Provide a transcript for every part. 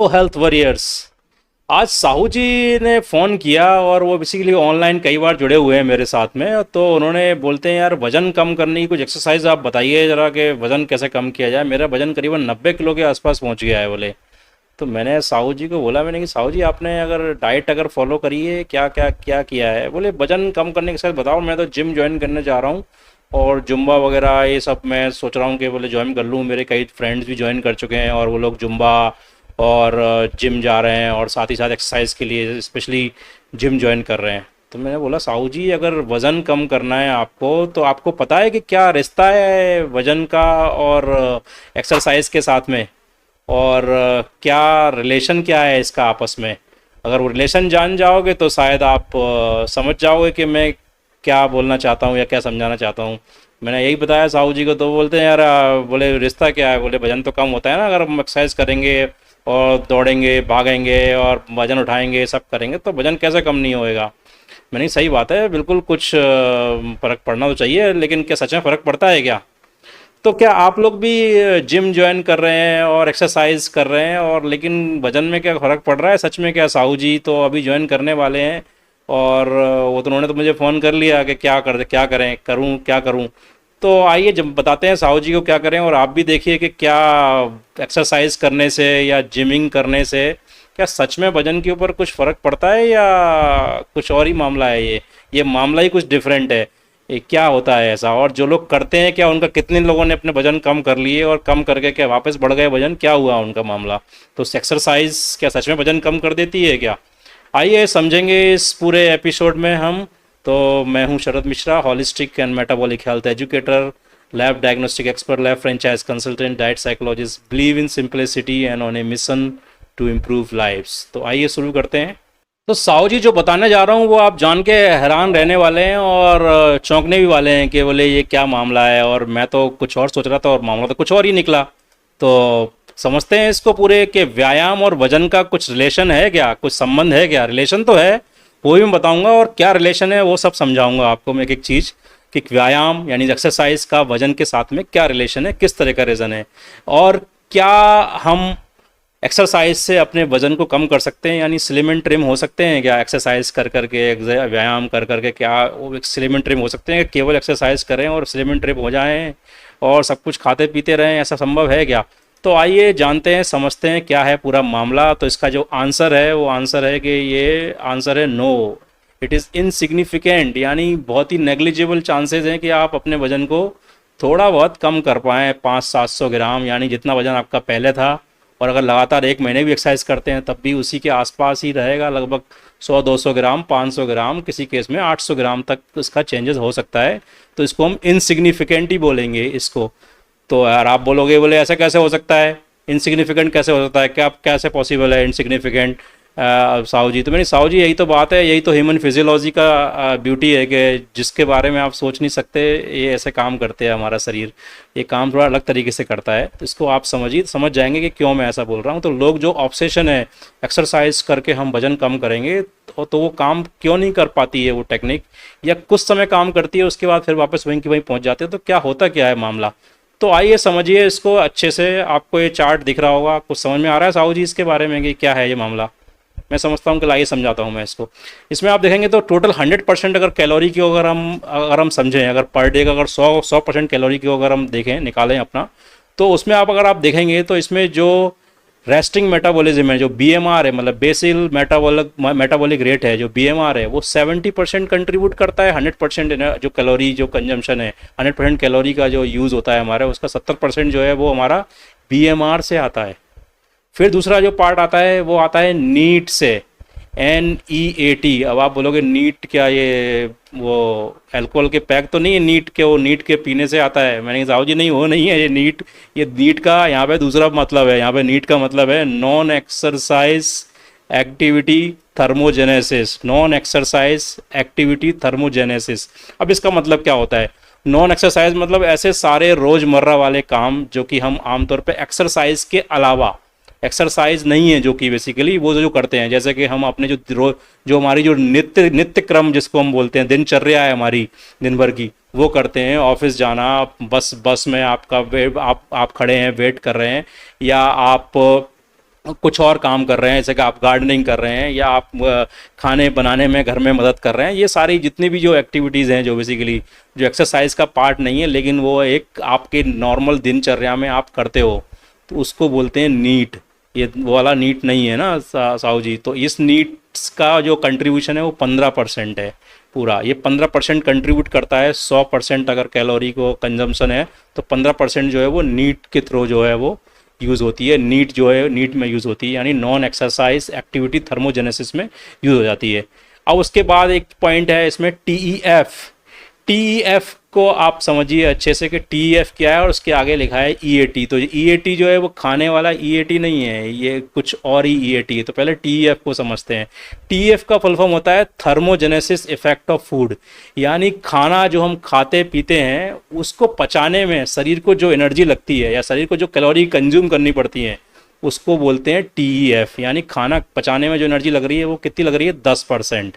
ओ health warriors. आज साहू जी ने phone किया और वो बेसिकली ऑनलाइन कई बार जुड़े हुए हैं मेरे साथ में। तो उन्होंने बोलते हैं यार वज़न कम करने की कुछ एक्सरसाइज आप बताइए ज़रा कि वज़न कैसे कम किया जाए। मेरा वज़न करीबन 90 किलो के आसपास पहुंच गया है बोले। तो मैंने साहू जी को बोला, मैंने कि साहू जी आपने अगर डाइट अगर फॉलो करी है, क्या क्या क्या किया है। बोले वज़न कम करने के साथ बताओ, मैं तो जिम ज्वाइन करने जा रहा हूँ और जुम्बा वगैरह ये सब मैं सोच रहा हूँ कि बोले ज्वाइन कर लूँ। मेरे कई फ्रेंड्स भी ज्वाइन कर चुके हैं और वो लोग जुम्बा और जिम जा रहे हैं और साथ ही साथ एक्सरसाइज के लिए स्पेशली जिम ज्वाइन कर रहे हैं। तो मैंने बोला साहू जी अगर वज़न कम करना है आपको तो आपको पता है कि क्या रिश्ता है वज़न का और एक्सरसाइज के साथ में, और क्या रिलेशन क्या है इसका आपस में। अगर वो रिलेशन जान जाओगे तो शायद आप समझ जाओगे कि मैं क्या बोलना चाहता हूँ या क्या समझाना चाहता हूँ। मैंने यही बताया साहू जी को। तो बोलते हैं यार बोले रिश्ता क्या है। बोले वजन तो कम होता है ना अगर हम एक्सरसाइज करेंगे और दौड़ेंगे भागेंगे और वजन उठाएंगे सब करेंगे तो वजन कैसे कम नहीं होएगा। मैंने कहा, सही बात है बिल्कुल, कुछ फ़र्क पड़ना तो चाहिए, लेकिन क्या सच में फ़र्क पड़ता है क्या। तो क्या आप लोग भी जिम ज्वाइन कर रहे हैं और एक्सरसाइज कर रहे हैं, और लेकिन वजन में क्या फ़र्क पड़ रहा है सच में। क्या साहू जी तो अभी ज्वाइन करने वाले हैं और वो तो उन्होंने तो मुझे फ़ोन कर लिया कि क्या करें करूं क्या करूं। तो आइए जब बताते हैं साहू जी को क्या करें, और आप भी देखिए कि क्या एक्सरसाइज करने से या जिमिंग करने से क्या सच में वजन के ऊपर कुछ फ़र्क पड़ता है या कुछ और ही मामला है। ये मामला ही कुछ डिफरेंट है। ये क्या होता है ऐसा, और जो लोग करते हैं क्या उनका, कितने लोगों ने अपने वजन कम कर लिए और कम करके क्या वापस बढ़ गए वजन, क्या हुआ उनका मामला। तो एक्सरसाइज क्या सच में वजन कम कर देती है क्या। आइए समझेंगे इस पूरे एपिसोड में हम। तो मैं हूं Sharad Mishra, holistic and metabolic health educator, lab diagnostic expert, lab franchise consultant, diet psychologist, believe in simplicity and on a mission to improve lives. तो आइए शुरू करते हैं। तो साहू जी जो बताने जा रहा हूँ वो आप जान के हैरान रहने वाले हैं और चौंकने भी वाले हैं कि बोले ये क्या मामला है, और मैं तो कुछ और सोच रहा था और मामला तो कुछ और ही निकला। तो समझते हैं इसको पूरे कि व्यायाम और वजन का कुछ रिलेशन है क्या, कुछ संबंध है क्या। रिलेशन तो है, वो भी मैं बताऊंगा, और क्या रिलेशन है वो सब समझाऊंगा आपको मैं एक एक चीज़, कि व्यायाम यानी एक्सरसाइज का वजन के साथ में क्या रिलेशन है, किस तरह का रीज़न है, और क्या हम एक्सरसाइज से अपने वजन को कम कर सकते हैं, यानी स्लिम एंड ट्रिम हो सकते हैं क्या एक्सरसाइज कर करके, व्यायाम कर करके क्या वो स्लिम एंड ट्रिम हो सकते हैं। केवल एक्सरसाइज करें और स्लिम एंड ट्रिम हो जाएं और सब कुछ खाते पीते रहें, ऐसा संभव है क्या। तो आइए जानते हैं समझते हैं क्या है पूरा मामला। तो इसका जो आंसर है वो आंसर है कि ये आंसर है नो, इट इज़ इनसिग्निफिकेंट, यानी बहुत ही नेग्लिजिबल चांसेस हैं कि आप अपने वजन को थोड़ा बहुत कम कर पाएँ, 500-700 ग्राम, यानी जितना वजन आपका पहले था। और अगर लगातार एक महीने भी एक्सरसाइज करते हैं तब भी उसी के आसपास ही रहेगा, लगभग 100-200 ग्राम, 500 ग्राम, किसी केस में 800 ग्राम तक इसका चेंजेस हो सकता है। तो इसको हम इनसिग्निफिकेंट ही बोलेंगे इसको। तो यार आप बोलोगे बोले ऐसा कैसे हो सकता है, इनसिग्निफिकेंट कैसे हो सकता है, क्या कैसे पॉसिबल है इनसिग्निफिकेंट साहू जी। तो मैंने साहू जी यही तो बात है, यही तो ह्यूमन फिजियोलॉजी का ब्यूटी है कि जिसके बारे में आप सोच नहीं सकते ये ऐसे काम करते हैं हमारा शरीर। ये काम थोड़ा अलग तरीके से करता है, तो इसको आप समझिए, समझ जाएंगे कि क्यों मैं ऐसा बोल रहा हूँ। तो लोग जो ऑब्सेशन है एक्सरसाइज करके हम वजन कम करेंगे तो वो काम क्यों नहीं कर पाती है वो टेक्निक, या कुछ समय काम करती है उसके बाद फिर वापस वहीं की वहीं पहुँच जाते हैं। तो क्या होता क्या है मामला। तो आइए समझिए इसको अच्छे से। आपको ये चार्ट दिख रहा होगा, कुछ समझ में आ रहा है साहू जी इसके बारे में कि क्या है ये मामला। मैं समझता हूँ कि लाइए समझाता हूँ मैं इसको। इसमें आप देखेंगे तो टोटल 100% अगर कैलोरी की अगर हम समझें, अगर पर डे का अगर 100% कैलोरी की अगर हम देखें निकालें अपना, तो उसमें अगर आप देखेंगे तो इसमें जो रेस्टिंग मेटाबॉलिज्म है, जो बीएमआर है, मतलब बेसिल मेटाबॉलिक रेट है, जो बीएमआर है, वो 70% कंट्रीब्यूट करता है। 100% जो कैलोरी जो कंजम्पशन है, 100% कैलोरी का जो यूज़ होता है हमारा, उसका 70% जो है वो हमारा बीएमआर से आता है। फिर दूसरा जो पार्ट आता है वो आता है नीट से, NEAT। अब आप बोलोगे नीट क्या ये वो अल्कोहल के पैक तो नहीं है नीट के, वो नीट के पीने से आता है। मैंने कहा साहू जी नहीं, वो नहीं है ये नीट। ये नीट का यहाँ पे दूसरा मतलब है, यहाँ पे नीट का मतलब है non exercise activity thermogenesis, non exercise activity thermogenesis. अब इसका मतलब क्या होता है। नॉन एक्सरसाइज मतलब ऐसे सारे रोज़मर्रा वाले काम जो कि हम आमतौर पे एक्सरसाइज के अलावा, एक्सरसाइज नहीं है जो कि बेसिकली वो जो करते हैं, जैसे कि हम अपने जो हमारी जो नित्य क्रम जिसको हम बोलते हैं, दिनचर्या है हमारी दिन भर की, वो करते हैं। ऑफिस जाना, बस में आपका आप खड़े हैं वेट कर रहे हैं, या आप कुछ और काम कर रहे हैं, जैसे कि आप गार्डनिंग कर रहे हैं या आप खाने बनाने में घर में मदद कर रहे हैं, ये सारी जितनी भी जो एक्टिविटीज़ हैं जो बेसिकली जो एक्सरसाइज का पार्ट नहीं है लेकिन वो एक आपके नॉर्मल दिनचर्या में आप करते हो, तो उसको बोलते हैं नीट। ये वो वाला नीट नहीं है ना साहू जी। तो इस नीट्स का जो कंट्रीब्यूशन है वो 15% है पूरा। ये 15% कंट्रीब्यूट करता है। 100% अगर कैलोरी को कंजम्पशन है तो 15% जो है वो नीट के थ्रू जो है वो यूज़ होती है। नीट जो है नीट में यूज़ होती है, यानी नॉन एक्सरसाइज एक्टिविटी थर्मोजेनेसिस में यूज़ हो जाती है। अब उसके बाद एक पॉइंट है इसमें टीईएफ। टीईएफ को आप समझिए अच्छे से कि टीईएफ क्या है, और उसके आगे लिखा है ईएटी। तो ईएटी जो है वो खाने वाला ईएटी नहीं है, ये कुछ और ही ईएटी है। तो पहले टीईएफ को समझते हैं। टीईएफ का फुल फॉर्म होता है थर्मोजेनेसिस इफेक्ट ऑफ फूड, यानी खाना जो हम खाते पीते हैं उसको पचाने में शरीर को जो एनर्जी लगती है या शरीर को जो कैलोरी कंज्यूम करनी पड़ती है उसको बोलते हैं टीईएफ। यानी खाना पचाने में जो एनर्जी लग रही है वो कितनी लग रही है, 10%।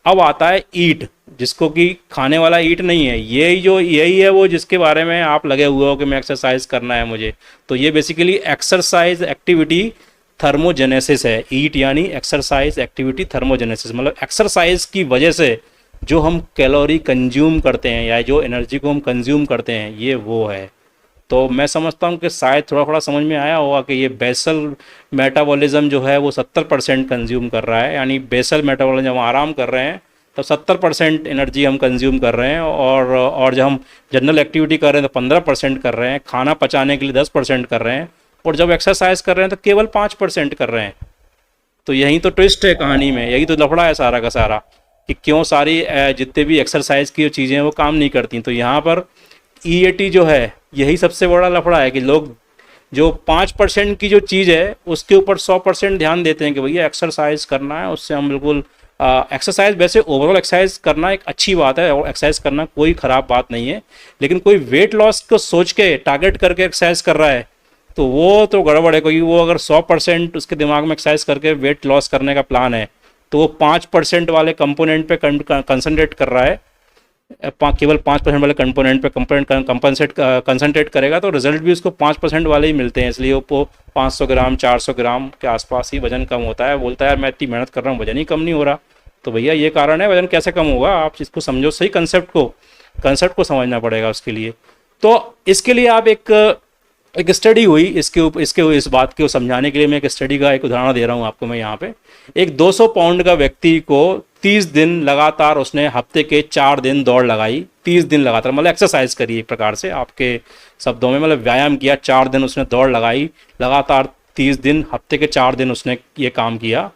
अब आता है ईट, जिसको कि खाने वाला ईट नहीं है, यही है वो जिसके बारे में आप लगे हुए हो कि मैं एक्सरसाइज करना है मुझे। तो ये बेसिकली एक्सरसाइज एक्टिविटी थर्मोजेनेसिस है। ईट यानी एक्सरसाइज एक्टिविटी थर्मोजेनेसिस, मतलब एक्सरसाइज की वजह से जो हम कैलोरी कंज्यूम करते हैं या जो एनर्जी को हम कंज्यूम करते हैं ये वो है। तो मैं समझता हूँ कि शायद थोड़ा थोड़ा समझ में आया होगा कि ये बेसल मेटाबॉलिज्म जो है वो 70% कंज्यूम कर रहा है। यानी बेसल मेटाबॉलिज्म, हम आराम कर रहे हैं तो 70% एनर्जी हम कंज्यूम कर रहे हैं, और जब हम जनरल एक्टिविटी कर रहे हैं तो 15% कर रहे हैं, खाना पचाने के लिए 10% कर रहे हैं, और जब एक्सरसाइज कर रहे हैं तो केवल 5% कर रहे हैं। तो यही तो ट्विस्ट है कहानी में, यही तो लफड़ा है सारा का सारा कि क्यों सारी जितने भी एक्सरसाइज की चीज़ें हैं वो काम नहीं करती। तो यहाँ पर ईएटी जो है यही सबसे बड़ा लफड़ा है कि लोग जो 5% की जो चीज़ है उसके ऊपर 100% ध्यान देते हैं कि भैया एक्सरसाइज करना है, उससे हम बिल्कुल एक्सरसाइज, वैसे ओवरऑल एक्सरसाइज करना एक अच्छी बात है और एक्सरसाइज करना कोई ख़राब बात नहीं है, लेकिन कोई वेट लॉस को सोच के टारगेट करके एक्सरसाइज कर रहा है तो वो तो गड़बड़ है। क्योंकि वो अगर 100% उसके दिमाग में एक्सरसाइज करके वेट लॉस करने का प्लान है तो वो 5% वाले कंपोनेंट पे कंसंट्रेट कर रहा है, केवल 5% वाले कंपोनेंट पे कंसंट्रेट करेगा तो रिजल्ट भी उसको 5% वाले ही मिलते हैं। इसलिए वो 500 ग्राम 400 ग्राम के आसपास ही वजन कम होता है। बोलता है यार मैं इतनी मेहनत कर रहा हूँ वजन ही कम नहीं हो रहा। तो भैया ये कारण है, वजन कैसे कम होगा, आप इसको समझो, सही कंसेप्ट को समझना पड़ेगा उसके लिए। तो इसके लिए आप एक स्टडी हुई इस बात को समझाने के लिए मैं एक स्टडी का एक उदाहरण दे रहा हूँ आपको। मैं यहाँ पे एक 200 पाउंड का व्यक्ति को 30 दिन लगातार, उसने हफ्ते के 4 दिन दौड़ लगाई, 30 दिन लगातार, मतलब एक्सरसाइज करी एक प्रकार से आपके शब्दों में, मतलब व्यायाम किया। 4 दिन उसने दौड़ लगाई लगातार, 30 दिन, हफ्ते के 4 दिन उसने ये काम किया।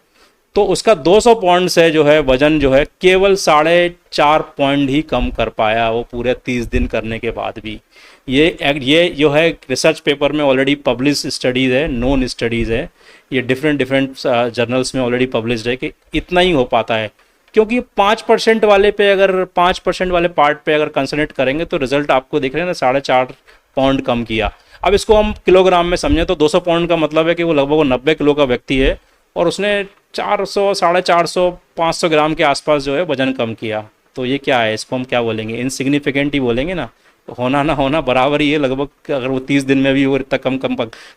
तो उसका 200 पाउंड से जो है वजन जो है केवल 4.5 पाउंड ही कम कर पाया वो पूरे 30 दिन करने के बाद भी। ये जो है रिसर्च पेपर में ऑलरेडी पब्लिश स्टडीज़ है, नोन स्टडीज़ है, ये डिफरेंट जर्नल्स में ऑलरेडी पब्लिश्ड है कि इतना ही हो पाता है। क्योंकि 5% वाले पे, अगर 5% वाले पार्ट पे अगर कंसंट्रेट करेंगे तो रिजल्ट आपको दिख रहे हैं ना, 4.5 पाउंड कम किया। अब इसको हम किलोग्राम में समझें तो 200 पाउंड का मतलब है कि वो लगभग 90 किलो का व्यक्ति है और उसने 400, 450, 500 ग्राम के आसपास जो है वजन कम किया। तो ये क्या है, इसको हम क्या बोलेंगे, इनसिग्निफिकेंट ही बोलेंगे ना। होना ना होना बराबर ही है लगभग, अगर वो 30 दिन में भी वो इतना कम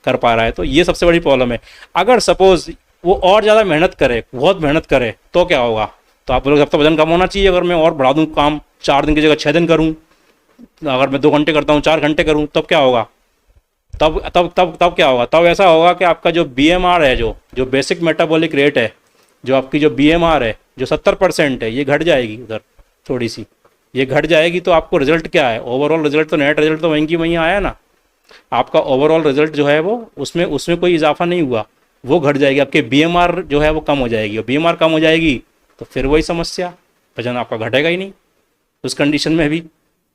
कर पा रहा है तो ये सबसे बड़ी प्रॉब्लम है। अगर सपोज वो और ज़्यादा मेहनत करे, बहुत मेहनत करे तो क्या होगा, तो आप लोग, अब तो वजन कम होना चाहिए। अगर मैं और बढ़ा दूँ काम, 4 दिन की जगह 6 दिन करूँ, अगर मैं 2 घंटे करता हूँ 4 घंटे करूँ, तब क्या होगा, तब क्या होगा, तब ऐसा होगा कि आपका जो बीएमआर है, जो बेसिक मेटाबॉलिक रेट है, जो आपकी जो बीएमआर है जो 70% है, ये घट जाएगी उधर थोड़ी सी, ये घट जाएगी। तो आपको रिजल्ट क्या है, ओवरऑल रिजल्ट तो, नेट रिजल्ट तो वहीं की वहीं आया ना। आपका ओवरऑल रिजल्ट जो है वो उसमें कोई इजाफा नहीं हुआ, वो घट जाएगी। आपके बीएमआर जो है वो कम हो जाएगी, और बीएमआर कम हो जाएगी तो फिर वही समस्या, वजन आपका घटेगा ही नहीं उस कंडीशन में भी।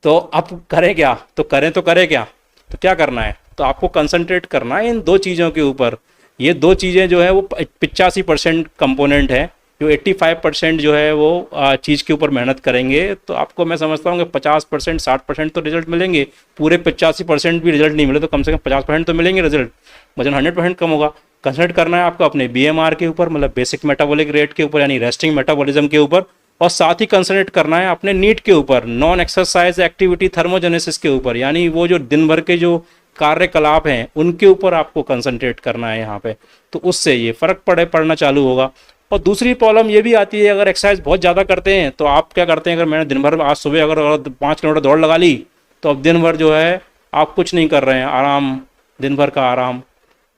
तो अब करें क्या, तो करें क्या, तो क्या करना है, तो आपको कंसंट्रेट करना है इन 2 चीज़ों के ऊपर। ये 2 चीज़ें जो है वो 85% कंपोनेंट है, जो 85% जो है वो चीज़ के ऊपर मेहनत करेंगे तो आपको मैं समझता हूँ कि 50%, 60% तो रिजल्ट मिलेंगे। पूरे 85% भी रिजल्ट नहीं मिले तो कम से कम 50% तो मिलेंगे रिजल्ट, वजन 100% कम होगा। कंसंट्रेट करना है आपको अपने बीएमआर के ऊपर, मतलब बेसिक मेटाबॉलिक रेट के ऊपर, यानी रेस्टिंग मेटाबॉलिज्म के ऊपर, और साथ ही कंसंट्रेट करना है अपने नीट के ऊपर, नॉन एक्सरसाइज एक्टिविटी थर्मोजेनेसिस के ऊपर, यानी वो जो दिन भर के जो कार्यकलाप हैं उनके ऊपर आपको कंसंट्रेट करना है यहाँ पे, तो उससे ये फ़र्क पड़ना चालू होगा। और दूसरी प्रॉब्लम ये भी आती है, अगर एक्सरसाइज बहुत ज़्यादा करते हैं तो आप क्या करते हैं, अगर मैंने दिन भर आज सुबह अगर 5 किलोमीटर दौड़ लगा ली, तो अब दिन भर जो है आप कुछ नहीं कर रहे हैं, आराम, दिन भर का आराम,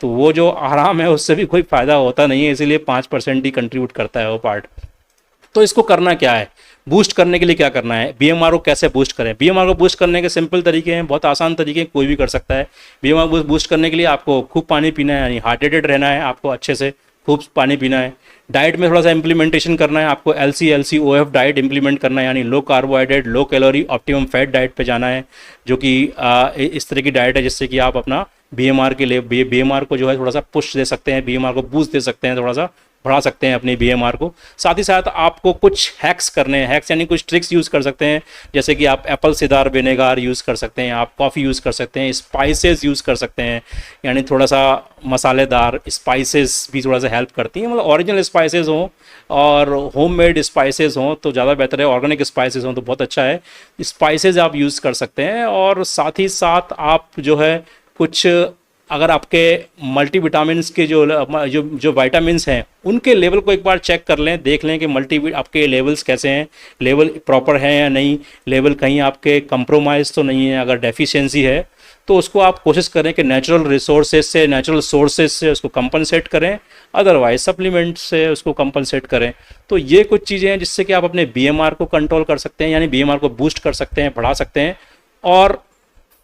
तो वो जो आराम है उससे भी कोई फ़ायदा होता नहीं है, इसीलिए 5% ही कंट्रीब्यूट करता है वो पार्ट। तो इसको करना क्या है, बूस्ट करने के लिए क्या करना है, बीएमआर को कैसे बूस्ट करें। बीएमआर को बूस्ट करने के सिंपल तरीके हैं, बहुत आसान तरीके हैं, कोई भी कर सकता है। बीएमआर को बूस्ट करने के लिए आपको खूब पानी पीना है, यानी हाइड्रेटेड रहना है, आपको अच्छे से खूब पानी पीना है। डाइट में थोड़ा सा इंप्लीमेंटेशन करना है, आपको LCOF डाइट इंप्लीमेंट करना है, यानी लो carbohydrate, low calorie, optimum fat diet पे जाना है, जो कि इस तरह की डाइट है जिससे कि आप अपना बीएमआर के लिए बीएमआर को जो है थोड़ा सा पुश दे सकते हैं, बीएमआर को बूस्ट दे सकते हैं, थोड़ा सा बढ़ा सकते हैं अपनी बीएमआर को। साथ ही साथ आपको कुछ हैक्स करने हैं, हैक्स यानी कुछ ट्रिक्स यूज़ कर सकते हैं, जैसे कि आप एप्पल सिदार विनेगार यूज़ कर सकते हैं, आप कॉफ़ी यूज़ कर सकते हैं, स्पाइसेस यूज़ कर सकते हैं, यानी थोड़ा सा मसालेदार स्पाइसेस भी थोड़ा सा हेल्प करती हैं, मतलब ओरिजिनल स्पाइसेस हों और होममेड स्पाइसेस हों तो ज़्यादा बेहतर है, ऑर्गेनिक स्पाइसेस हों तो बहुत अच्छा है, स्पाइसेस आप यूज़ कर सकते हैं। और साथ ही साथ आप जो है कुछ, अगर आपके मल्टीविटामिन्स के जो विटामिन्स हैं उनके लेवल को एक बार चेक कर लें, देख लें कि आपके लेवल्स कैसे हैं, लेवल प्रॉपर है या नहीं, लेवल कहीं आपके कंप्रोमाइज़ तो नहीं है। अगर डेफिशिएंसी है तो उसको आप कोशिश करें कि नेचुरल रिसोर्सेज से, नेचुरल सोर्सेज से उसको कंपनसेट करें, अदरवाइज सप्लीमेंट से उसको कंपनसेट करें। तो ये कुछ चीज़ें हैं जिससे कि आप अपने बीएमआर को कंट्रोल कर सकते हैं, यानी बीएमआर को बूस्ट कर सकते हैं, बढ़ा सकते हैं। और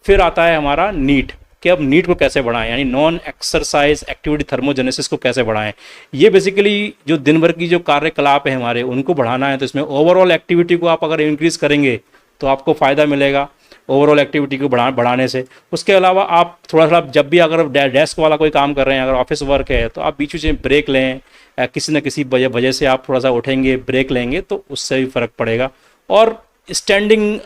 फिर आता है हमारा नीट, कि अब नीट को कैसे बढ़ाएं, यानी नॉन एक्सरसाइज एक्टिविटी थर्मोजेनेसिस को कैसे बढ़ाएं। ये बेसिकली जो दिन भर की जो कार्यकलाप है हमारे उनको बढ़ाना है, तो इसमें ओवरऑल एक्टिविटी को आप अगर इंक्रीज़ करेंगे तो आपको फ़ायदा मिलेगा ओवरऑल एक्टिविटी को बढ़ाने से। उसके अलावा आप थोड़ा थोड़ा जब भी अगर डेस्क वाला कोई काम कर रहे हैं, अगर ऑफिस वर्क है, तो आप बीच बीच में ब्रेक लें, किसी न किसी वजह से आप थोड़ा सा उठेंगे, ब्रेक लेंगे तो उससे भी फ़र्क पड़ेगा। और स्टैंडिंग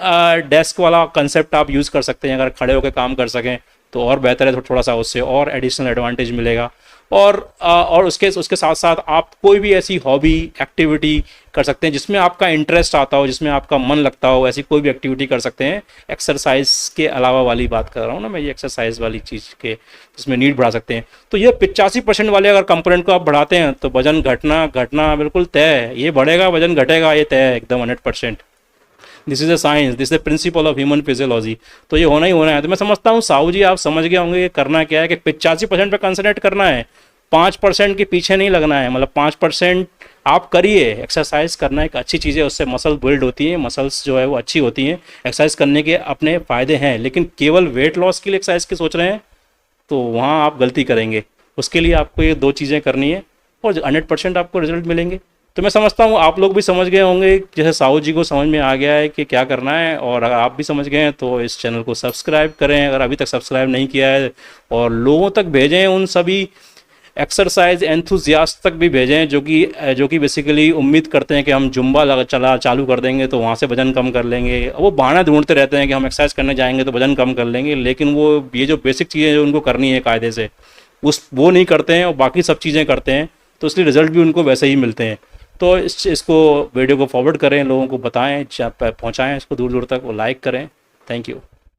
डेस्क वाला कंसेप्ट आप यूज़ कर सकते हैं, अगर खड़े होकर काम कर सकें तो और बेहतर है, तो थोड़ा सा उससे और एडिशनल एडवांटेज मिलेगा। और उसके साथ साथ आप कोई भी ऐसी हॉबी एक्टिविटी कर सकते हैं जिसमें आपका इंटरेस्ट आता हो, जिसमें आपका मन लगता हो, ऐसी कोई भी एक्टिविटी कर सकते हैं। एक्सरसाइज के अलावा वाली बात कर रहा हूँ ना मैं, ये एक्सरसाइज वाली चीज़ के जिसमें नीड बढ़ा सकते हैं। तो ये 85% वाले अगर कंपोनेंट को आप बढ़ाते हैं तो वजन घटना बिल्कुल तय है, ये बढ़ेगा, वजन घटेगा, ये तय है एकदम 100%। This is a science, this is the principle of human physiology. तो ये होना ही होना है। तो मैं समझता हूँ साहू जी आप समझ गए होंगे करना क्या है, कि 85% पे कंसंट्रेट करना है, 5% के पीछे नहीं लगना है। मतलब 5% आप करिए, एक्सरसाइज करना एक अच्छी चीज़ है, उससे मसल बिल्ड होती हैं, मसल्स जो है वो अच्छी होती हैं, एक्सरसाइज करने के अपने फ़ायदे हैं। लेकिन केवल वेट लॉस के लिए एक्सरसाइज की सोच रहे हैं तो वहाँ आप गलती करेंगे। उसके लिए आपको ये 2 चीज़ें करनी है और 100% आपको रिजल्ट मिलेंगे। तो मैं समझता हूँ आप लोग भी समझ गए होंगे, जैसे साहू जी को समझ में आ गया है कि क्या करना है। और अगर आप भी समझ गए हैं तो इस चैनल को सब्सक्राइब करें अगर अभी तक सब्सक्राइब नहीं किया है, और लोगों तक भेजें, उन सभी एक्सरसाइज एंथुजियास्ट तक भी भेजें जो कि बेसिकली उम्मीद करते हैं कि हम जुम्बा चालू कर देंगे तो वहाँ से वजन कम कर लेंगे। वो बहाना ढूंढते रहते हैं कि हम एक्सरसाइज करने जाएंगे तो वजन कम कर लेंगे, लेकिन वो ये जो बेसिक चीज़ें जो उनको करनी है कायदे से, वो नहीं करते हैं और बाकी सब चीज़ें करते हैं, तो इसलिए रिजल्ट भी उनको वैसे ही मिलते हैं। तो इसको वीडियो को फॉरवर्ड करें, लोगों को बताएं, पहुंचाएं इसको दूर दूर तक, वो लाइक करें। Thank you.